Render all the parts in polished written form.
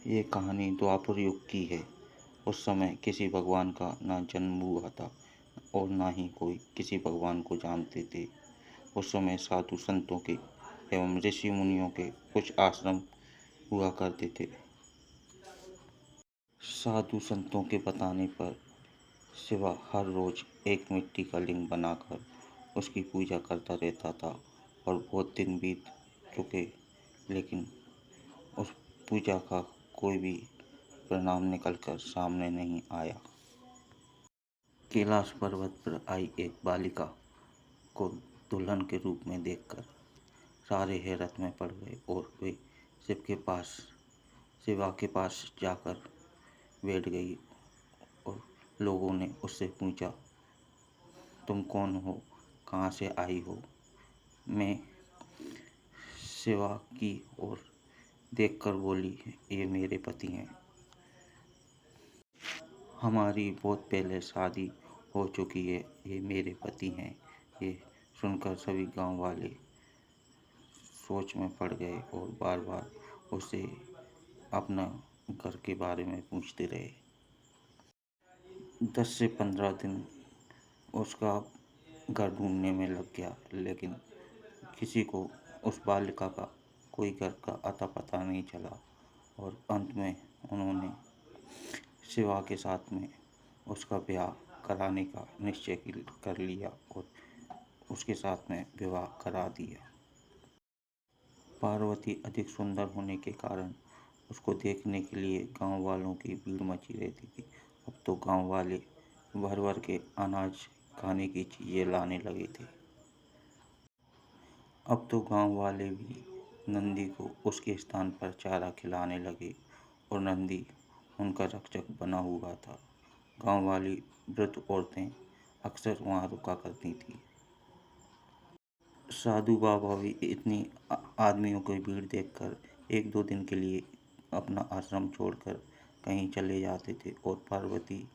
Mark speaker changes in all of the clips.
Speaker 1: ये कहानी द्वापर युग की है। उस समय किसी भगवान का ना जन्म हुआ था और ना ही कोई किसी भगवान को जानते थे। उस समय साधु संतों के एवं ऋषि मुनियों के कुछ आश्रम हुआ करते थे। साधु संतों के बताने पर शिवा हर रोज एक मिट्टी का लिंग बनाकर उसकी पूजा करता रहता था और बहुत दिन बीत चुके, लेकिन उस पूजा का कोई भी परिणाम निकलकर सामने नहीं आया। कैलाश पर्वत पर आई एक बालिका को दुल्हन के रूप में देखकर सारे हैरत में पड़ गए और वे शिवा के पास जाकर बैठ गई और लोगों ने उससे पूछा, तुम कौन हो, कहाँ से आई हो? मैं शिवा की ओर देखकर बोली, ये मेरे पति हैं। हमारी बहुत पहले शादी हो चुकी है, ये मेरे पति हैं। ये सुनकर सभी गांव वाले सोच में पड़ गए और बार बार उसे अपना घर के बारे में पूछते रहे। 10 से 15 दिन उसका घर ढूंढने में लग गया, लेकिन किसी को उस बालिका का कोई घर का अता पता नहीं चला और अंत में उन्होंने शिवा के साथ में उसका ब्याह कराने का निश्चय कर लिया और उसके साथ में विवाह करा दिया। पार्वती अधिक सुंदर होने के कारण उसको देखने के लिए गांव वालों की भीड़ मची रहती थी। अब तो गांव वाले भर भर के अनाज, खाने की चीज़ें लाने लगे थे। अब तो गांव वाले भी नंदी को उसके स्थान पर चारा खिलाने लगे और नंदी उनका रक्षक बना हुआ था। गांव वाली वृद्ध औरतें अक्सर वहां रुका करती थीं। साधु बाबा भी इतनी आदमियों की भीड़ देखकर 1-2 दिन के लिए अपना आश्रम छोड़कर कहीं चले जाते थे और पार्वती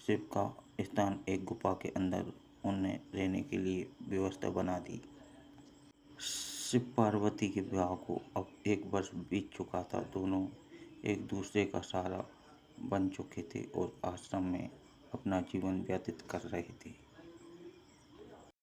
Speaker 1: शिव का स्थान एक गुफा के अंदर उन्हें रहने के लिए व्यवस्था बना दी। शिव पार्वती के विवाह को अब 1 वर्ष बीत चुका था। दोनों एक दूसरे का सहारा बन चुके थे और आश्रम में अपना जीवन व्यतीत कर रहे थे।